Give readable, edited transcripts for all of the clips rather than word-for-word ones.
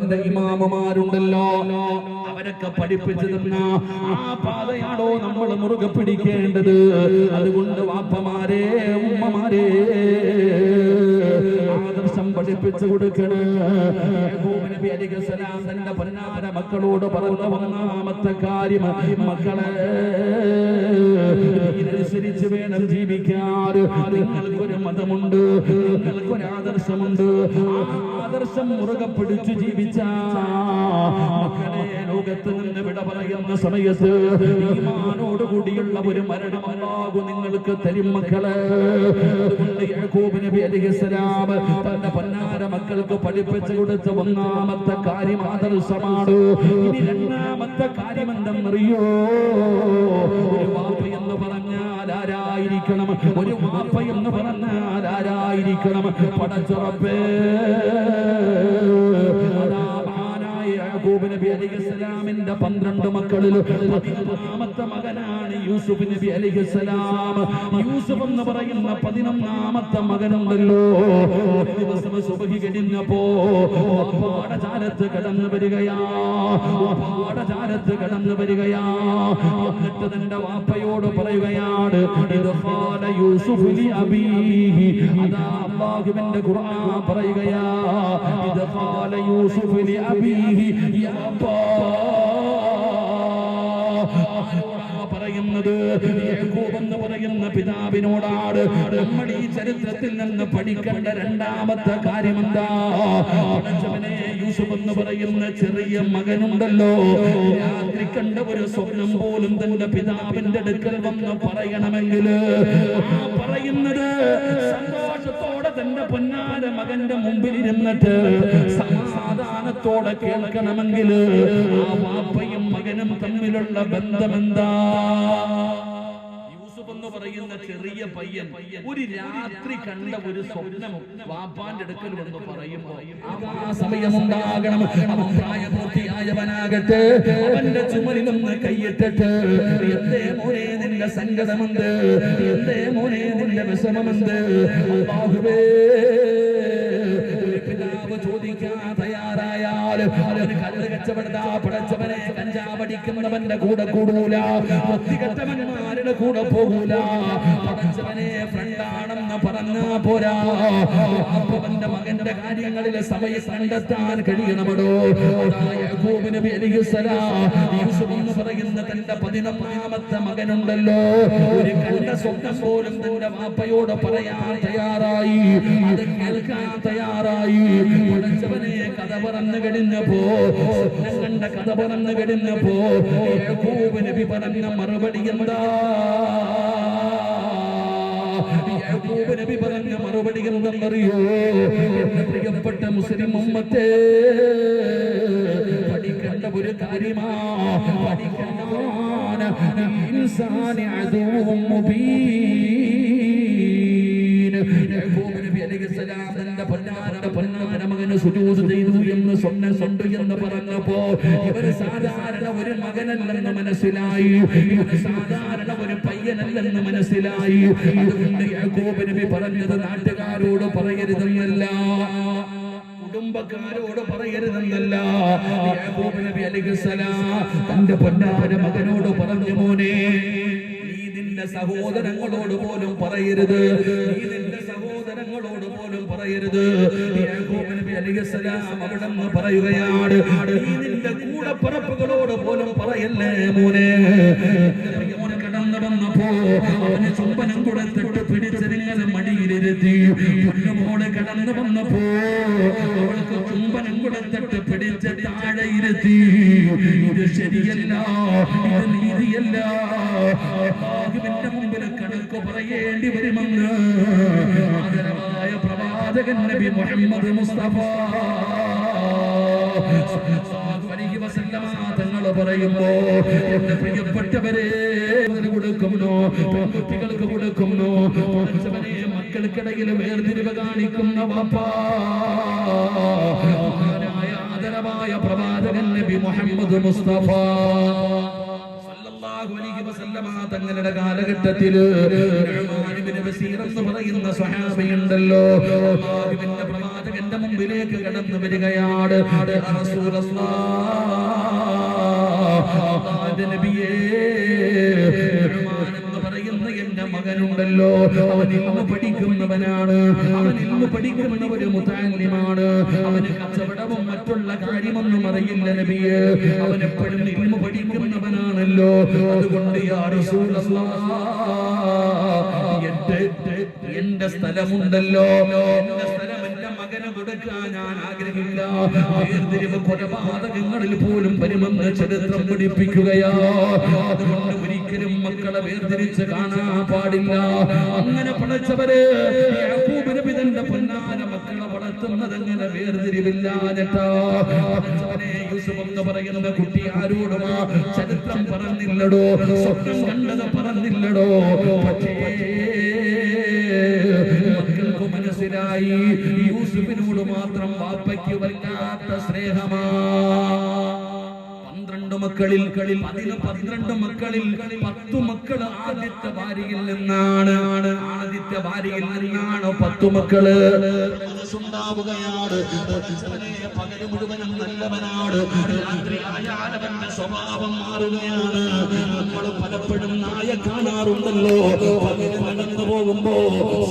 മദ്ഹബിന്റെ ഇമാമുമാരുണ്ടല്ലോ, അവരൊക്കെ പഠിപ്പിച്ചു തന്ന ആ പാതയാണോ നമ്മൾ മുറുകെ പിടിക്കേണ്ടത്. അതുകൊണ്ട് വാപ്പമാരെ, ഉമ്മമാരെ, ആദർശം പഠിപ്പിച്ചു കൊടുക്കണേ. യാക്കൂബ് നബി അലൈഹിസ്സലാം തന്റെ പൊന്നാര മക്കളോട് പറഞ്ഞ ഒന്നാമത്തെ കാര്യം, മക്കളെ ഇതിനനുസരിച്ച് വേണം ജീവിക്കാൻ. നിങ്ങൾക്കൊരു മതമുണ്ട്, നിങ്ങൾക്കൊരു ആദർശമുണ്ട്. ആദർശം മുറുകെ പിടിച്ചു ജീവിച്ച മക്കളെ ലോകത്ത് നിന്ന് വിട പറയുന്ന സമയത്ത് ഈമാനോടുകൂടിയുള്ള ഒരു മരണം അല്ലാഹു നിങ്ങൾക്ക് തരും മക്കളെ. അതുകൊണ്ട് യാക്കൂബ് നബി അലൈഹിസ്സലാം തന്റെ പൊന്നാര മക്കൾക്ക് പഠിപ്പിച്ചു കൊടുത്ത ഒന്നാമത്തെ കാര്യം ആദർശമാണ്. ഇനി രണ്ടാമത്തെ കാര്യം എന്തെന്നറിയോ? ഒരു വാപ്പ എന്ന് പറഞ്ഞാൽ ആരായിരിക്കണം? ഒരു വാപ്പ എന്ന് പറഞ്ഞാൽ ആരായിരിക്കണം? പടച്ചുറപ്പേ, യാക്കൂബ് നബി അലൈഹിസ്സലാമിന്റെ 12 മക്കളിൽ 11ാമത്തെ മകനാണ് യൂസുഫ് നബി അലൈഹിസ്സലാം. യൂസുഫ് എന്ന് പറയുന്ന 11ാമത്തെ മകനുണ്ടല്ലോ, ഒരു ദിവസം സുബഹി കഴിഞ്ഞപ്പോ പാടശാലത്ത് കടന്നു വരികയാ, പാടശാലത്ത് കടന്നു വരികയാ. എന്നിട്ട് തന്റെ വാപ്പയോട് പറയുകയാണ്, ഇത് ഖാല യൂസുഫ് ലി അബീഹി. അതാ അല്ലാഹുവിന്റെ ഖുർആൻ പറയുകയാ, ഇത് ഖാല യൂസുഫ് ലി അബീഹി. പറയുന്നത് യാക്കൂബ് എന്ന് പറയുന്ന പിതാവിനോടാണ്. നമ്മൾ ഈ ചരിത്രത്തിൽ നിന്ന് പഠിക്കേണ്ട രണ്ടാമത്തെ കാര്യം എന്താ? യൂസുഫ് എന്ന് പറയുന്ന ചെറിയ മകനുണ്ടല്ലോ, രാത്രി കണ്ട ഒരു സ്വപ്നം പോലും തന്റെ പിതാവിന്റെ അടുക്കൽ വന്ന് പറയണമെങ്കിൽ പറയുന്നത് സന്തോഷത്തോടെ തന്റെ പൊന്നാര മകന്റെ മുമ്പിൽ ഇരുന്നിട്ട് സമാധാനത്തോടെ കേൾക്കണമെങ്കിൽ ആ വാപ്പയും മകനും തമ്മിലുള്ള ബന്ധമെന്താ? യൂസുഫ് എന്ന് പറയുന്ന ചെറിയ പയ്യൻ ഒരു രാത്രി കണ്ട ഒരു സ്വപ്നം വാപ്പാന്റെ അടുക്കൽ വന്ന് പറയുമ്പോ ആ സമയമുണ്ടാകണം. അവൻ പ്രായപൂർത്തിയായവനാകട്ടെ, അവന്റെ ചുമലിലൊന്ന് കൈയിട്ടിട്ട്, എന്തേ മോനെ നിന്റെ സങ്കടമെന്ത്? എന്തേ മോനെ നിന്റെ വിഷമമെന്ത്? അല്ലാഹുവേ, ചോദിക്കാൻ തയ്യാറായാൽ അവന് കല്ല് കച്ചവടത്താ പടച്ചവനെ കഞ്ചാവടിക്കുന്നവന്റെ കൂടെ കൂടൂല, വൃത്തികെട്ടവന്മാരുടെ കൂടെ പോകൂല. പടച്ചവനെ ഫ്രണ്ടാണെന്ന് പറഞ്ഞാ പോരാ, അവന്റെ മകന്റെ കാര്യങ്ങളിൽ സമയം കണ്ടെത്താൻ കഴിയണമടോ. യാക്കൂബ് നബി അലൈഹിസ്സലാം യൂസുഫ് എന്ന് പറയുന്ന തന്റെ 11ാമത്തെ മകനുണ്ടല്ലോ, ഒരു കണ്ട സ്വപ്നം പോലും തന്റെ വാപ്പയോട് പറയാൻ തയ്യാറായി, അത് കേൾക്കാൻ തയ്യാറായി. പടച്ചവനെ കഥ പറഞ്ഞു കഴിഞ്ഞപ്പോ, കണ്ട കഥ പറഞ്ഞു കഴിഞ്ഞപ്പോ യാക്കൂബ് നബി പറഞ്ഞ മറുപടി എന്താ? യാക്കൂബ് നബി പറഞ്ഞ മറുപടി എന്തെന്നറിയോ? എന്റെ പ്രിയപ്പെട്ട മുസ്ലിം ഉമ്മത്തെ, പഠിക്കേണ്ട ഒരു കാര്യമാ, പഠിക്കേണ്ടതാണ് ഇൻസാനി അദുവ്വുൻ മുബീൻ. യാക്കൂബ് നബി അലൈഹിസ്സലാം തന്റെ പൊന്നാര മകന് സുജൂദ് ചെയ്തു എന്ന് സ്വപ്നം കണ്ടു എന്ന് പറഞ്ഞപ്പോ ഇവര് സാധാരണ ഒരു മകനല്ലെന്ന് മനസ്സിലായി, ഇവര് സാധാരണ ഒരു പയ്യനല്ലെന്ന് മനസ്സിലായി. അതുകൊണ്ട് യാക്കൂബ് നബി പറഞ്ഞത് നാട്ടുകാരോട് പറയരുതെന്നല്ല, കുടുംബക്കാരോട് പറയരുതെന്നല്ല. യാക്കൂബ് നബി അലൈഹിസ്സലാം തന്റെ പൊന്നാര മകനോട് പറഞ്ഞു, മോനെ നീ നിന്റെ സഹോദരങ്ങളോട് പോലും പറയരുത്, നീ നിന്റെ സഹോദരങ്ങളോട് പോലും പറയരുത്. യാക്കൂബ് നബി അലൈഹിസ്സലാം അവിടെന്ന് പറയുകയാണ്, നീ നിന്റെ കൂടപ്പിറപ്പുകളോട് പോലും പറയല്ലേ മോനെ. മോനെ കടന്നു വന്നപ്പോ അവന് ചുംബനം കൊടുത്തിട്ട് പിടിച്ച് നിങ്ങൾ മടിയിലിരുത്തി. മോളെ കടന്നു വന്നപ്പോ അവൾക്ക് ചുംബനം കൊടുത്തിട്ട് പിടിച്ച് താഴെ ഇരുത്തി. ഇത് ശരിയല്ല, ഇത് നീതിയല്ല. അല്ലാഹുവിന്റെ മുമ്പിൽ കണക്ക് പറയേണ്ടി വരുമെന്ന് ആദരവായ പ്രവാചകൻ നബി മുഹമ്മദ് മുസ്തഫ തങ്ങൾ പറയുമ്പോ, എന്റെ പ്രിയപ്പെട്ടവരെ കൊടുക്കുന്നു, പെൺകുട്ടികൾക്ക് കൊടുക്കുന്നു, മക്കൾക്കിടയിൽ വേർതിരിവ് കാണിക്കുന്ന വാപ്പാ, ആദരവായ പ്രവാചകൻ നബി മുഹമ്മദ് മുസ്തഫ സല്ലല്ലാഹു അലൈഹി വസല്ലമ തങ്ങളുടെ കാലഘട്ടത്തില് നുഅ്മാൻ ഇബ്നു ബസീർ എന്ന് പറയുന്ന സ്വഹാബിയുണ്ടല്ലോ, അല്ലാഹുവിന്റെ പ്രവാചകന്റെ മുമ്പിലേക്ക് കടന്നു വരികയാണ്. യാ റസൂലല്ലാഹ്, നബിയേ, നുഅ്മാൻ എന്ന് പറയുന്ന എന്റെ മകനുണ്ടല്ലോ, അവൻ ഇൽമു പഠിക്കുന്നവനാണ്, അവൻ ഇൽമു പഠിക്കുന്ന ഒരു മുതഅല്ലിമാണ്, അവന് കച്ചവടവും മറ്റുള്ള കാര്യമൊന്നും അറിയില്ല നബിയേ, അവൻ എപ്പോഴും ഇൽമു പഠിക്കുന്നവനാണല്ലോ. അതുകൊണ്ട് യാ റസൂലല്ലാഹ്, എന്റെ സ്ഥലമുണ്ടല്ലോ, എന്റെ സ്ഥലം എന്റെ മകന് കൊടുക്കാൻ ഞാൻ ആഗ്രഹിക്കില്ല. വേർതിരിവ് കൊലപാതകങ്ങളിൽ പോലും വരുമെന്ന് ചരിത്രം പഠിപ്പിക്കുകയാ. അതുകൊണ്ട് ഒരിക്കലും മക്കളെ വേർതിരിച്ച് കാണാൻ പാടില്ല. അങ്ങനെ പടച്ചവര് യാക്കൂബ് നബി തന്റെ പൊന്നാന മക്കളെ വളർത്തുന്നത് അങ്ങനെ വേർതിരിവില്ലാഞ്ഞിട്ടാ. പടച്ചവനെ, യൂസുഫ് എന്ന് പറയുന്ന കുട്ടി ആരോടുമാ ചരിത്രം പറഞ്ഞില്ലടോ, സ്വപ്നം കണ്ടത് പറഞ്ഞില്ലടോ. പക്ഷേ മക്കൾക്ക് മനസ്സിലായി യൂസുഫിനോട് മാത്രം വാപ്പയ്ക്ക് വല്ലാത്ത സ്നേഹമാ. 12 മക്കളിൽ 12 മക്കളിൽ 10 മക്കള് ആദ്യത്തെ ഭാര്യയിൽ നിന്നാണ്. 10 മക്കള് ഉണ്ടാവുകയാണ്. പകല് മുഴുവനും നല്ലവനാണ്, രാത്രിയായാലവന്റെ സ്വഭാവം മാറുകയാണ്. നമ്മൾ പലപ്പോഴും നായ കാണാറുണ്ടല്ലോ, പകല് നടന്നു പോകുമ്പോ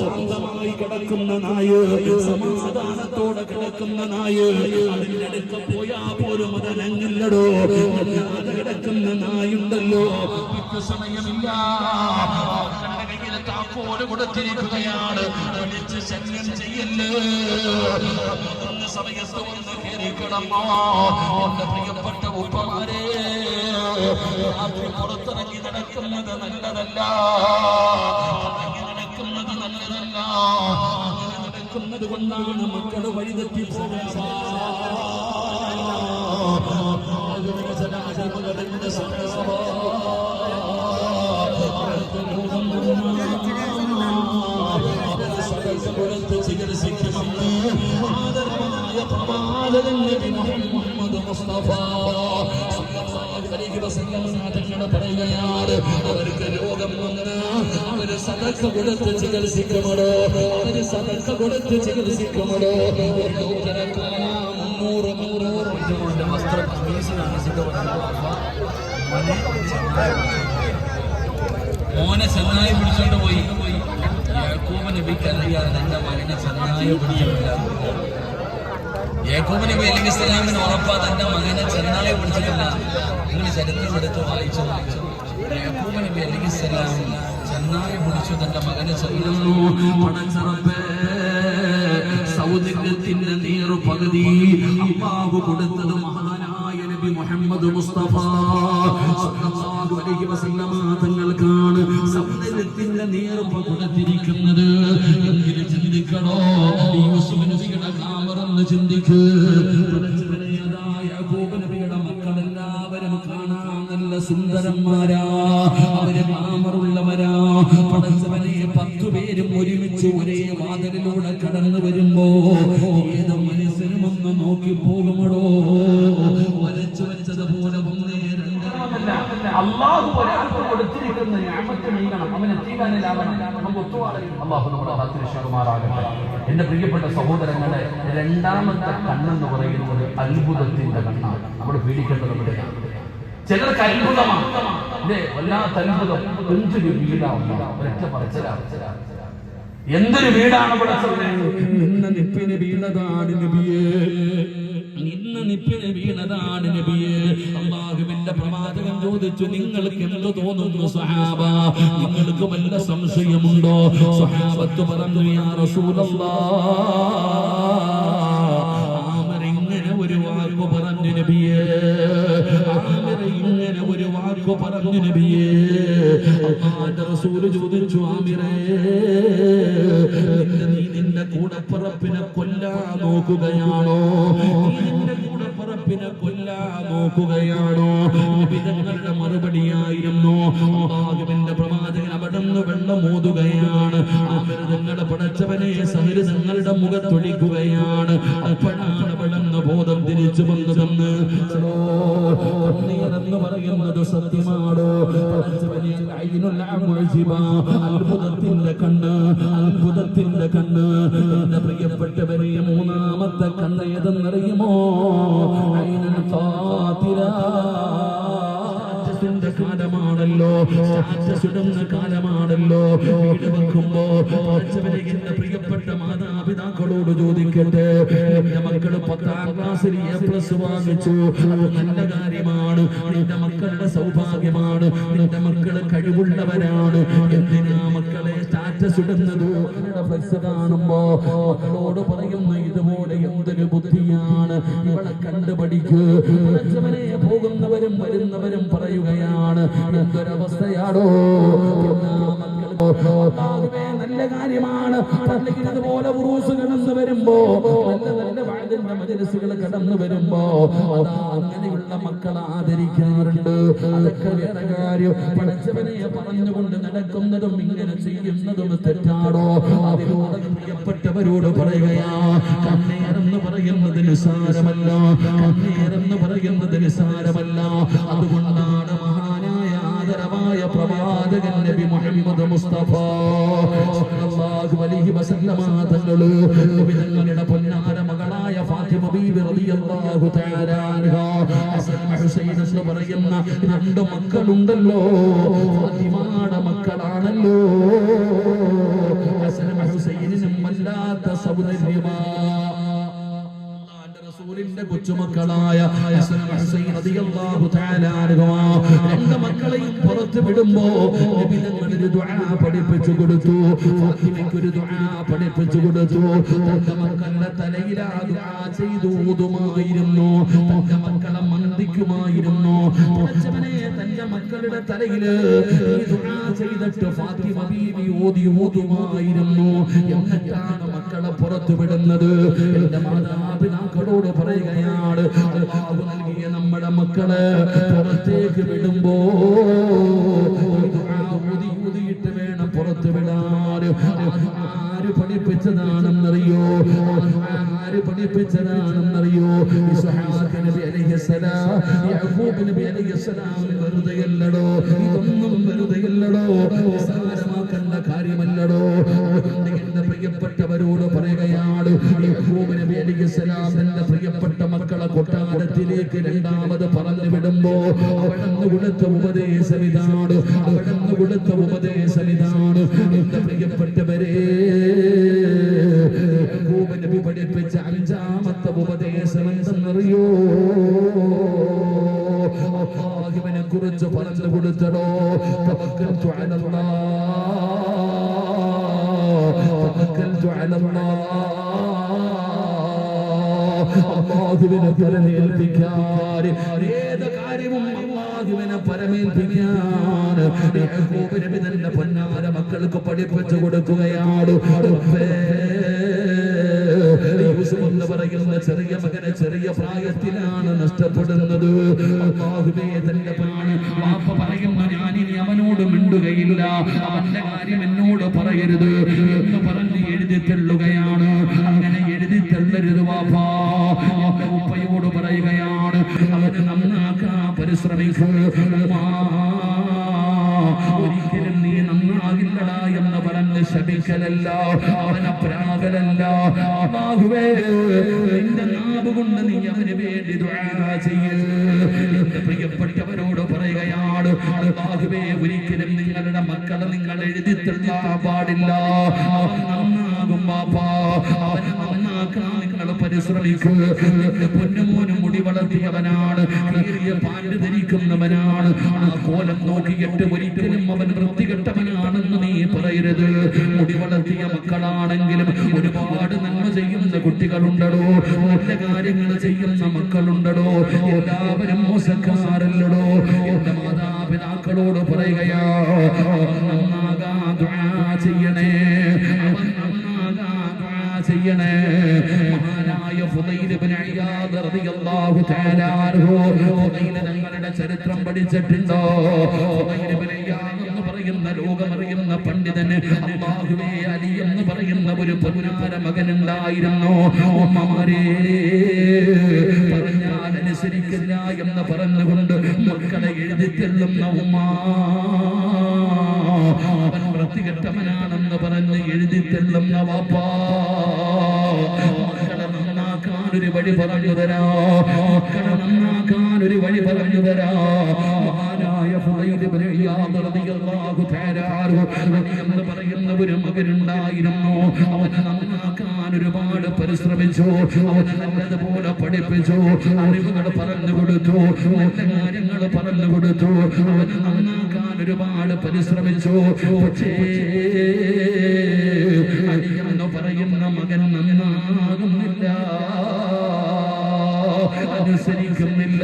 ശാന്തമായി കിടക്കുന്ന നായ്, സമാധാനത്തോടെ കിടക്കുന്ന നായ്, അതിന്റെ അടുക്ക പോയാ പോലും അതനങ്ങില്ലടോ. കിടക്കുന്ന നായുണ്ടല്ലോ, സമയമില്ല, കയ്യിലെ താക്കോല് കൊടുത്തിരിക്കുകയാണ്, വിളിച്ച് ശല്യം ചെയ്യല്ലേ, സമയത്ത് വന്ന് കേറിക്കിടന്നോ. എന്റെ പ്രിയപ്പെട്ട ഉപ്പമാരെ, രാത്രി പുറത്തിറങ്ങി നടക്കുന്നത് നല്ലതല്ല, നടക്കുന്നത് നല്ലതല്ല. നടക്കുന്നത് കൊണ്ടാണ് മക്കള് വഴിതെറ്റി പോകുന്നത്. ചികിത്സിക്കുമെന്ന് ആദരവായ പ്രവാചകൻ നബി മുഹമ്മദ് മുസ്തഫ തങ്ങളെ പറയുകയാണ്. അവർക്ക് രോഗം വന്ന് അവര് സദക്ക കൊടുത്ത് ചികിത്സിക്കുമോ, അവര് സദക്ക കൊടുത്ത് ചികിത്സിക്കുമോ. 300 വസ്ത്രം മോനെ ചെന്നായി പിടിച്ചോണ്ട് പോയി. യാക്കൂബ് നബിക്ക് അറിയാതെ തന്റെ മകനെ ചെന്നായി പിടിച്ചിട്ടില്ല. യാക്കൂബ് നബി അലൈഹിസ്സലാമിന് ഉറപ്പാ തന്റെ മകനെ ചെന്നായി പിടിച്ചിട്ടില്ല. നിങ്ങൾ ചരിത്രം എടുത്ത് വായിച്ചു. യാക്കൂബ് നബി അലൈഹിസ്സലാം ചെന്നായി പിടിച്ചു തന്റെ മകനെ ചെല്ലുന്നു. സൗന്ദര്യത്തിന്റെ നീറു പകുതി അല്ലാഹു കൊടുത്തത് മഹാനായ നബി മുഹമ്മദ് മുസ്തഫ സല്ലല്ലാഹു അലൈഹി വസല്ലമ തങ്ങൾക്കാണ് സൗന്ദര്യത്തിന്റെ നീറു കൊടുത്തിരിക്കുന്നത്. എങ്കിലും ചിന്തിക്കണോ, യൂസുഫ് നബിയുടെ കാമറന്ന് ചിന്തിക്ക്. യാക്കൂബ് നബിയുടെ മക്കളെല്ലാവരും കാണാൻ നല്ല സുന്ദരന്മാരാ, അവര് കാമറുള്ളവരാ. പടച്ചവനെ, 10 പേരും ഒരുമിച്ച് ഒരേ വാതിലിലൂടെ കടന്നു വരുമ്പോ ഏത് മനസ്സിനും ഒന്ന് നോക്കി പോകുമടോ. വരച്ചു വെച്ചതുപോലെ അല്ലാഹു ഒരാൾക്ക് കൊടുത്തിരിക്കുന്ന നിഅമത്ത് നീങ്ങണം, അവൻ എത്തിക്കാനില്ലാവണം, നമുക്ക് ഒത്തുവാടണം. അല്ലാഹു നമ്മുടെ ഹത്തിരമാറാകട്ടെ. എന്റെ പ്രിയപ്പെട്ട സഹോദരങ്ങളെ, 2ാമത്തെ കണ്ണെന്ന് പറയുന്നത് അത്ഭുതത്തിന്റെ കണ്ണാണ്. നമ്മൾ പേടിക്കേണ്ടത് എവിടെയാണ്? ചിലർക്ക് അത്ഭുതമാണ്, അല്ലേ? വല്ലാത്ത അത്ഭുതം. എന്തൊരു വീടാണ്, ഒരൊറ്റ പറച്ചിലാണ്. എന്തൊരു വീടാണ് നിന്ന നിപ്പിന് വീണതാണ് നബിയേ, നിന്ന നിപ്പിന് വീണതാണ് നബിയേ. അല്ലാഹുവിന്റെ പ്രവാചകൻ ചോദിച്ചു, നിങ്ങൾക്ക് എന്ത് തോന്നുന്നു സ്വഹാബ? നിങ്ങൾക്ക് വല്ല സംശയമുണ്ടോ? സ്വഹാബത്ത് പറഞ്ഞു, യാ റസൂലല്ലാഹ്, ഇങ്ങനെ ഒരു വാക്ക് പറഞ്ഞു നബിയേ, ഇങ്ങനെ ഒരു വാക്ക് പറഞ്ഞു നബിയേ. അല്ലാഹുവിന്റെ റസൂൽ ചോദിച്ചു, ആമിറേ, നീ നിന്റെ കൂടപ്പിറപ്പിനെ കൊല്ലാൻ നോക്കുകയാണോ? നിന്റെ കൂടപ്പിറപ്പിനെ കൊല്ലാൻ നോക്കുകയാണോ? വിധങ്ങളുടെ മറുപടിയായിരുന്നു, അല്ലാഹുവിന്റെ പ്രവാചകൻ അവിടുന്ന് വെള്ളം ഓതുകയാണ്. തങ്ങളുടെ പടച്ചവനെ സഹര് തങ്ങളുടെ മുഖത്തൊഴിക്കുകയാണ്. അപ്പോഴാണ് അവിടുന്ന് ബോധം തിരിച്ചു തിരിച്ചു വന്നതെന്ന് എന്ന് പറയുന്നത് സത്യമാണോ? അത്ഭുതത്തിന്റെ കണ്ണ്, അത്ഭുതത്തിന്റെ കണ്ണ്. എന്റെ പ്രിയപ്പെട്ടവരെ, മൂന്നാമത്തെ കണ്ണ് ഏതെന്നറിയുമോ? ിന്റെ കാലമാണല്ലോ, സ്റ്റാറ്റസിടുന്ന കാലമാണല്ലോ. വീട് വെക്കുമ്പോ എന്റെ പ്രിയപ്പെട്ട മാതാപിതാക്കളോട് ചോദിക്കട്ടെ, എന്റെ മക്കള് 10ാം ക്ലാസ്സിൽ A+ വാങ്ങിച്ചു, അത് നല്ല കാര്യമാണ്, നിന്റെ മക്കളുടെ സൗഭാഗ്യമാണ്, നിന്റെ മക്കള് കഴിവുള്ളവരാണ്. എന്തിനാ മക്കളെ സ്റ്റാറ്റസ് ഇടുന്നത്? ഫ്ലക്സ് കാണുമ്പോ മക്കളോട് പറയുന്ന ഇതുപോലെ എന്തൊരു ബുദ്ധിയാണ്, ഇവളെ കണ്ടുപഠിക്കൂ. പോകുന്നവരും വരുന്നവരും പറയുകയാണ്, എന്തൊരവസ്ഥയാണോ? നല്ല കാര്യമാണ്. അതുപോലെ ഉറൂസ് കടന്നു വരുമ്പോ, നല്ല നല്ല വാഴ്ന്ന മജ്‌ലിസുകൾ കടന്നു വരുമ്പോ അങ്ങനെയുള്ള മക്കളെ ആദരിക്കാറുണ്ട്. അതൊക്കെ വേറെ കാര്യം. പഠിച്ചവനെ പറഞ്ഞുകൊണ്ട് നടക്കുന്നതും ഇങ്ങനെ ചെയ്യുന്നതും തെറ്റാണോ? അതിലൂടെ പ്രിയപ്പെട്ടവരോട് പറയുകയാ, കണ്ണേരെന്ന് പറയുന്നത് നിസ്സാരമല്ല, കണ്ണേരെന്ന് പറയുന്നത് നിസ്സാരമല്ല. അതുകൊണ്ടാണ് മഹാനായ ആദരവായ പ്രവാചകൻ നബി മുഹമ്മദ് മുസ്തഫ സല്ലല്ലാഹു അലൈഹി വസല്ലമ തങ്ങള് നബിയുടെ പൊന്നാര മകളായ ഫാത്തിമ ബീവി റളിയല്ലാഹു തആല അൻഹാ, ഹസൻ ഹുസൈൻ എന്ന് പറയുന്ന 2 മക്കളുണ്ടല്ലോ, ഫാത്തിമയുടെ മക്കളാണല്ലോ. ഹസൻ ഹുസൈനും വല്ലാത്ത സൗന്ദര്യമാ. റസൂലിന്റെ കൊച്ചുമക്കളായ ഹസൻ ഹുസൈൻ റളിയല്ലാഹു തആല അൻഹുമാ 2 മക്കളെയും പുറത്തു വിടുമ്പോ നബി തങ്ങൾ ഒരു ദുആ പഠിപ്പിച്ചു കൊടുത്തു. ഫാത്തിമയ്ക്ക് ഒരു ദുആ പഠിപ്പിച്ചു കൊടുത്തു. തന്റെ മക്കളുടെ തലയിൽ ആ ദുആ ചെയ്തു ഓതുമായിരുന്നു, തന്റെ മക്കളെ മന്ദിക്കുമായിരുന്നു. പഠിച്ചവനെ, തന്റെ മക്കളുടെ തലയിൽ ഈ ദുആ ചെയ്തിട്ട് ഫാത്തിമ ബീവി ഓതുമായിരുന്നു. എന്നിട്ടാണ് മക്കളെ പുറത്തു വിടുന്നത്. എന്റെ മാതാപിതാക്കളോട് പറയുകയാണ്, അല്ലാഹു നൽകിയ നമ്മുടെ മക്കളെ പുറത്തേക്ക് വിടുമ്പോ ഊതിയിട്ട് വേണം പുറത്തു വിടാൻ. ആര് പഠിപ്പിച്ചതാണെന്നറിയോ? ആര് പഠിപ്പിച്ചതാണെന്നറിയോ? ഇസ്ഹാഖ് നബി അലൈഹിസ്സലാം, യാഖൂബ് നബി അലൈഹിസ്സലാം വെറുതെയല്ലടോ, ഇതൊന്നും വെറുതെയല്ലടോ, നിസ്സാരമാക്കേണ്ട കാര്യമല്ലടോ. എന്റെ പ്രിയപ്പെട്ടവരോട് പറയുകയാണ്, യാഖൂബ് നബി അലൈഹിസ്സലാം തന്റെ പ്രിയപ്പെട്ട മക്കളെ കൊട്ടാരത്തിലേക്ക് 2ാമത് പറഞ്ഞു വിടുമ്പോ അവിടുന്ന് കൊടുത്ത ഉപദേശം ഇതാണ്, അവിടുന്ന് കൊടുത്ത ഉപദേശം ഇതാണ്. എന്റെ പ്രിയപ്പെട്ടവരെ, യാഖൂബ് നബി പഠിപ്പിച്ച 5ാമത്തെ ഉപദേശം എന്തെന്നറിയോ? അല്ലാഹുവിനെ കുറിച്ച് പറഞ്ഞു കൊടുത്തടോ. തവക്കൽതു അലല്ലാഹ്, തവക്കൽതു അലല്ലാഹ്. അല്ലാഹുവിനെ പരമേൽപ്പിക്കാൻ, ഏത് കാര്യവും അല്ലാഹുവിനെ പരമേൽപ്പിക്കാൻ യാഖൂബ് നബി തന്റെ പൊന്നാര മക്കൾക്ക് പഠിപ്പിച്ചു കൊടുക്കുകയാണ്. യൂസുഫ് എന്ന് പറയുന്ന ചെറിയ മകനെ ചെറിയ പ്രായത്തിലാണ് നഷ്ടപ്പെടുന്നത്. അല്ലാഹുവേ, തന്റെ പൊന്നാണ് വാപ്പ പറയുന്നു, ഞാനിനി അവനോട് മിണ്ടുകയില്ല, അവന്റെ കാര്യം എന്നോട് പറയരുത് എന്ന് പറഞ്ഞ് എഴുതി തള്ളുകയാണ്. അങ്ങനെ എഴുതി തള്ളരുത് വാപ്പാ. എന്റെ ഉപ്പയോട് പറയുകയാണ്, അവന് നന്നാക്കാൻ പരിശ്രമിക്കുക, ഒരിക്കലും നീ നന്നാകില്ലടാ എന്ന് പറഞ്ഞ് ശപിക്കലല്ല, അവനെ പ്രാകലല്ല. അല്ലാഹുവേ, നിന്റെ നാവ് കൊണ്ട് നീ അവന് വേണ്ടി ദുആ ചെയ്യ്. എന്റെ പ്രിയപ്പെട്ടവരോട് പറയുകയാണ്, അല്ലാഹുവേ, ഒരിക്കലും നിങ്ങളുടെ മക്കളെ നിങ്ങൾ എഴുതി തള്ളാൻ പാടില്ല. അവൻ നന്നാകും വാപ്പാ, അവനെ നന്നാക്കാൻ നിങ്ങൾ പരിശ്രമിക്കുക. നിന്റെ പൊന്നുമോനും മുടി വളർത്തിയവനാണ്, കീറിയ പാന്റ് ധരിക്കുന്നവനാണ്, ആ കോലം നോക്കിയിട്ട് ഒരിക്കലും അവൻ വൃത്തികെട്ടവനാണെന്ന് നീ പറയരുത്. മുടി വളർത്തിയ മക്കളാണെങ്കിലും ഒരുപാട് നന്മ ചെയ്യുന്ന കുട്ടികളുണ്ടടോ, നല്ല കാര്യങ്ങൾ ചെയ്യുന്ന മക്കളുണ്ടടോ, എല്ലാവരും മോശക്കാരല്ലടോ. എന്റെ മാതാപിതാക്കളോട് പറയുകയാ, നന്നാകാൻ ദുആ ചെയ്യണേ, അവൻ നന്നാകാൻ ദുആ ചെയ്യണേ. മഹാനായ ഫുദൈൽ ഇബ്നു ഇയാദ് റളിയല്ലാഹു തആല അൻഹു, ഫുദൈൽ തങ്ങളുടെ ചരിത്രം പഠിച്ചിട്ടുണ്ടോ? ഫുദൈൽ ഇബ്നു ഇയാദ് എന്ന് പറയുന്ന ലോകമറിയുന്ന പണ്ഡിതന് അല്ലാഹുവേ, അലി എന്ന് പറയുന്ന ഒരു പൊന്നാര മകനുണ്ടായിരുന്നു. ഉമ്മമാരെ, പറഞ്ഞ അനുസരിക്കില്ല എന്ന് പറഞ്ഞുകൊണ്ട് മക്കളെ എഴുതി തള്ളുന്ന ഉമ്മ, അവൻ വൃത്തികെട്ടവനാണെന്ന് പറഞ്ഞ് എഴുതി തള്ളുന്ന വാപ്പ, മക്കളെ നന്നാക്കാൻ ഒരു വഴി പറഞ്ഞു തരാ, മക്കളെ നന്നാക്കാൻ ഒരു വഴി പറഞ്ഞു തരാ. മഹാനായ ഫുളൈൽ ഇബ്നു ഇയാദ് റളിയല്ലാഹു തആല എന്ന് പറയുന്ന ഒരു മകനുണ്ടായിരുന്നു. അവനെ നന്നാക്കാൻ ഒരുപാട് പരിശ്രമിച്ചു, അവനെ നല്ലതുപോലെ പഠിപ്പിച്ചു, അറിവുകൾ പറഞ്ഞു കൊടുത്തു, നല്ല കാര്യങ്ങൾ പറഞ്ഞു കൊടുത്തു, അവനെ നന്നാക്കാൻ ഒരുപാട് പരിശ്രമിച്ചു. പക്ഷേ അലി എന്ന് പറയുന്ന മകൻ നന്നാകുന്നില്ല, അനുസരിക്കുന്നില്ല.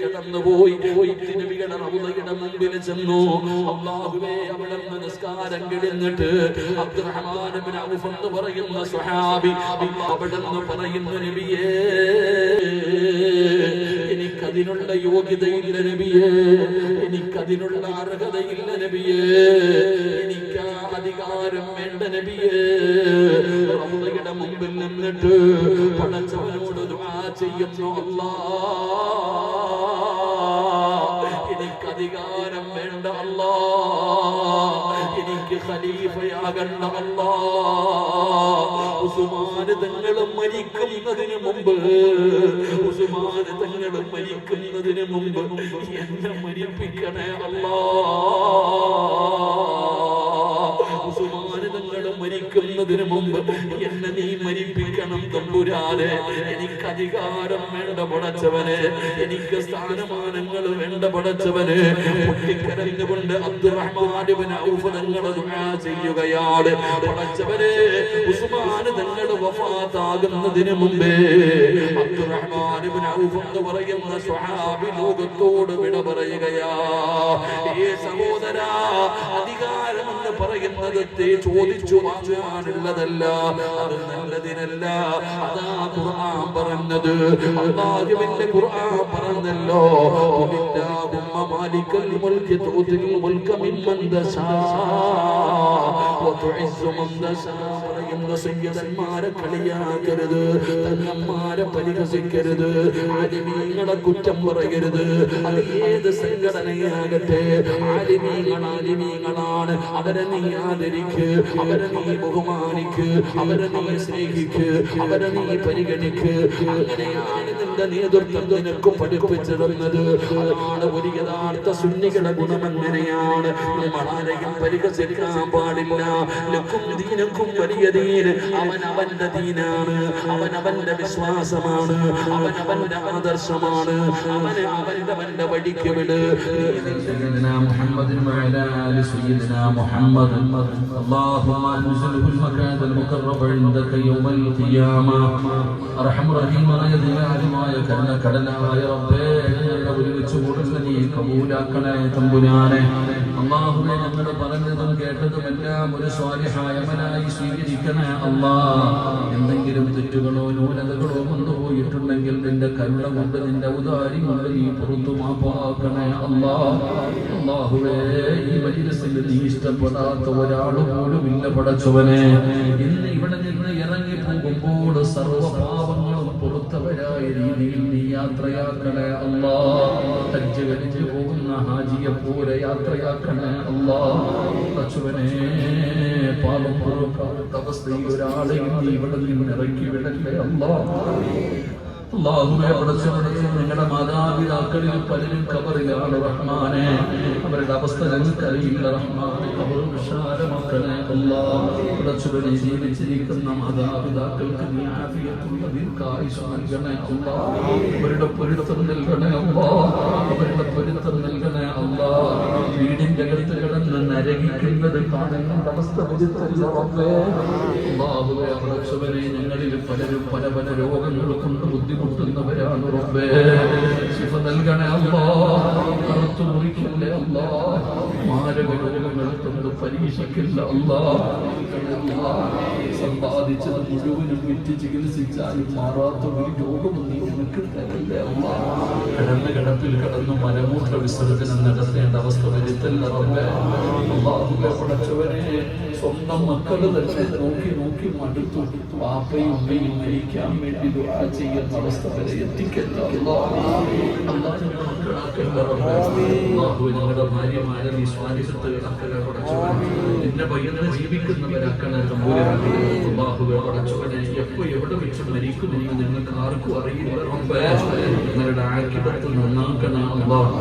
കടന്നുപോയി നബിയുടെ റൗളയുടെ മുമ്പിൽ ചെന്നു. അല്ലാഹുവേ, അവിടെ നിസ്കാരം കഴിഞ്ഞിട്ട് അബ്ദുറഹ്മാൻ ഇബ്നു ഔഫ് എന്ന് പറയുന്ന സ്വഹാബി അവിടെ നിന്ന് പറയുന്നു, നബിയേ, എനിക്കതിനുള്ള യോഗ്യതയില്ല നബിയേ, എനിക്കതിനുള്ള അർഹതയില്ല നബിയേ, എനിക്ക് ആ അധികാരം വേണ്ട നബിയേ. റൗളയുടെ മുമ്പിൽ നിന്നിട്ട് പടച്ചവനോട് ദുആ ചെയ്യുന്നു, എനിക്ക് അധികാരം വേണ്ട അല്ലാ, എനിക്ക് ഖലീഫയാകണ്ട അല്ലാ. ഉസ്മാൻ തങ്ങൾ മരിക്കുന്നതിന് മുമ്പ്, ഉസ്മാൻ തങ്ങൾ മരിക്കുന്നതിന് മുമ്പ് എന്നെ മരിപ്പിക്കണേ അല്ലാ. ഉസ്മാൻ തങ്ങൾ മരിക്കുന്നതിന് മുമ്പ് എന്നെ നീ മരിപ്പിക്കണം തമ്പുരാനെ. എനിക്ക് അധികാരം വേണ്ട പടച്ചവനെ, എനിക്ക് സ്ഥാനമാനങ്ങൾ വേണ്ട പടച്ചവനെ. പൊട്ടിക്കരഞ്ഞുകൊണ്ട് അബ്ദുറഹ്മാൻ ഇബ്നു ഔഫ് തങ്ങൾ ദുആ ചെയ്യുകയാണ്. പടച്ചവനെ, ഉസ്മാൻ തങ്ങൾ വഫാത്താകുന്നതിന് മുമ്പേ അബ്ദുറഹ്മാൻ ഇബ്നു ഔഫ് എന്ന് പറയുന്ന സ്വഹാബി ലോകത്തോട് വിട പറയുകയാ. ഈ സഹോദരാ, അധികാരം എന്ന് പറയുന്നത് ചോദിച്ചു വാങ്ങാനുള്ളതല്ല, അത് നല്ലതിനല്ല. അതാ ഖുർആൻ പറഞ്ഞത്, അല്ലാഹുവിന്റെ ഖുർആൻ പറഞ്ഞല്ലോ, ഖുലില്ലാഹുമ്മ മാലിക്കൽ മുൽകി തുതിൽ മുൽക മിമ്മൻ തശാ വതുഇസ്സു മൻ തശാ. പറയുന്ന സയ്യിദന്മാരെ കളിയാക്കരുത്, തങ്ങന്മാരെ പരിഹസിക്കരുത്, ആലിമീങ്ങളെ കുറ്റം പറയരുത്. അത് ഏത് സംഘടനയാകട്ടെ, ആലിമീങ്ങളാണ്. അവരെ നീ ആദരിക്ക്, അവരെ നീ ബഹുമാനിക്ക്, അവരെ നീ സ്നേഹിക്ക്, അവരെ നീ പരിഗണിക്ക്. അങ്ങനെയാണ് നിന്റെ നേതൃത്വം നിനക്ക് പഠിപ്പിച്ചു തന്നത്. അതാണ് ഒരു യഥാർത്ഥ സുന്നികളുടെ ഗുണം. അങ്ങനെയാണ്. നമ്മളാരെയും പരിഹസിക്കാൻ പാടില്ല. ലക്കും ദീനക്കും വലിയ ദീൻ. അവൻ അവന്റെ ദീനാണ്, അവൻ അവന്റെ വിശ്വാസമാണ്, അവൻ അവന്റെ ആദർശമാണ്. അവന് അവന്റെ വഴിക്ക് വിട്. اللهم انزله المكان المقرب عندك يوم القيامة. ارحم റഹീമായ ദയാലുമായ കരുണക്കടലായ റബ്ബേ, ഞങ്ങളുടെ ഒരുമിച്ച് കൂടുന്ന നീ കബൂലാക്കണേ തമ്പുരാനെ. അല്ലാഹുവേ, ഞങ്ങൾ പറഞ്ഞതും കേട്ടതും എല്ലാം ഒരു സ്വാലിഹായ അമലായി സ്വീകരിക്കണേ അല്ലാ. എന്തെങ്കിലും തെറ്റുകളോ ന്യൂനതകളോ വന്നുപോയിട്ടുണ്ടെങ്കിൽ നിന്റെ കരുണ കൊണ്ട്, നിന്റെ ഔദാര്യം കൊണ്ട് നീ പുറത്തു മാപ്പാക്കണേ അല്ലാ. അല്ലാഹുവേ, ഈ മജ്‌ലിസിൽ നീ ഇഷ്ടപ്പെടാത്ത ഒരാൾ പോലും ഇല്ല പടച്ചവനെ. ഇന്ന് ഇവിടെ നിന്ന് ഇറങ്ങി പോകുമ്പോൾ സർവ്വപാപങ്ങളും പുറത്തവരായ രീതിയിൽ നീ യാത്രയാക്കണേ അല്ലാ. ഹജ്ജ് കഴിഞ്ഞു പോകുന്ന ഹാജിയെ പോലെ യാത്രയാക്കണേ അല്ലാ. പടച്ചവനെ, പാപം പുറക്കാത്ത അവസ്ഥയിൽ ഒരാളെയും നീ ഇവിടെ നിന്ന് ഇറക്കി വിടല്ലേ അല്ലാ. അല്ലാഹുവേ, പടച്ചവനെ, ഞങ്ങളുടെ മാതാപിതാക്കളിൽ പലരും ഖബറിലാണ് റഹ്മാനെ. അവരുടെ അവസ്ഥ ഞങ്ങൾക്കറിയില്ല റഹ്മാനെ. ഖബർ വിശാലമാക്കണേ അല്ലാ. പടച്ചവനെ, ജീവിച്ചിരിക്കുന്ന മാതാപിതാക്കൾക്ക് നീ ആഫിയത്തുള്ള ദീർഘായുസ്സ് നൽകണേ അല്ലാ. അവരുടെ പൊരുത്തം നൽകണേ അല്ലാ. അവരുടെ പൊരുത്തം നൽകണേ അല്ലാ. വീടിന്റെ അകത്ത് കിടന്ന് നരകിക്കുന്നത് കാണുന്ന അവസ്ഥ വരുത്തല്ല റബ്ബേ. അല്ലാഹുവേ, പടച്ചവനെ, ഞങ്ങളിൽ പലരും പല പല രോഗങ്ങൾ കൊണ്ട് ബുദ്ധിമുട്ടുന്നവരാണ് റബ്ബേ. ശിഫ നൽകണേ അല്ലാ. കറുത്തു മുറിക്കല്ലേ അല്ലാ. മാരക രോഗങ്ങൾ കൊണ്ട് പരീക്ഷിക്കില്ല അല്ലാഹ്. സമ്പാദിച്ചത് മുഴുവനും വിറ്റ് ചികിത്സിച്ചാലും മാറാത്ത ഒരു രോഗവും നീ നിനക്ക് തരല്ലേ അല്ലാഹ്. കിടന്ന കിടപ്പിൽ കിടന്ന് മലമൂത്ര വിസർജനം നടത്തേണ്ട അവസ്ഥ വരുത്തല്ല റബ്ബേ. അല്ലാഹുവേ പടച്ചവനെ, സ്വന്തം മക്കള് തന്നെ നോക്കി നോക്കി മടുത്തു. വാപ്പയും ഉമ്മയും മരിക്കാൻ വേണ്ടി ദുആ ചെയ്യുന്ന അവസ്ഥ വരെ എത്തിക്കല്ല അല്ലാഹ്. അല്ലാഹ് മക്കളാക്കല്ല റബ്ബേ. അല്ലാഹുവേ, ഞങ്ങളുടെ ഭാര്യമാരെ നീ സ്വാധീനത്തിലാക്കല പടച്ചവനെ. നിന്നെ ഭയന്ന് ജീവിക്കുന്നവരാക്കണ തമ്പുരാനെ. അല്ലാഹുവേ പടച്ചവനെ, എപ്പോ എവിടെ വെച്ച് മരിക്കുമെന്ന് നിങ്ങൾക്ക് ആർക്കും അറിയില്ല റബ്ബേ. ഞങ്ങളുടെ ആഖിറത്ത് നന്നാക്കണം അല്ലാഹ്.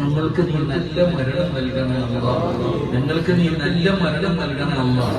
ഞങ്ങൾക്ക് നീ നല്ല മരണം നൽകണേ അല്ലാഹ്. ഞങ്ങൾക്ക് നീ നല്ല മരണം നൽകണേ അല്ലാഹ്.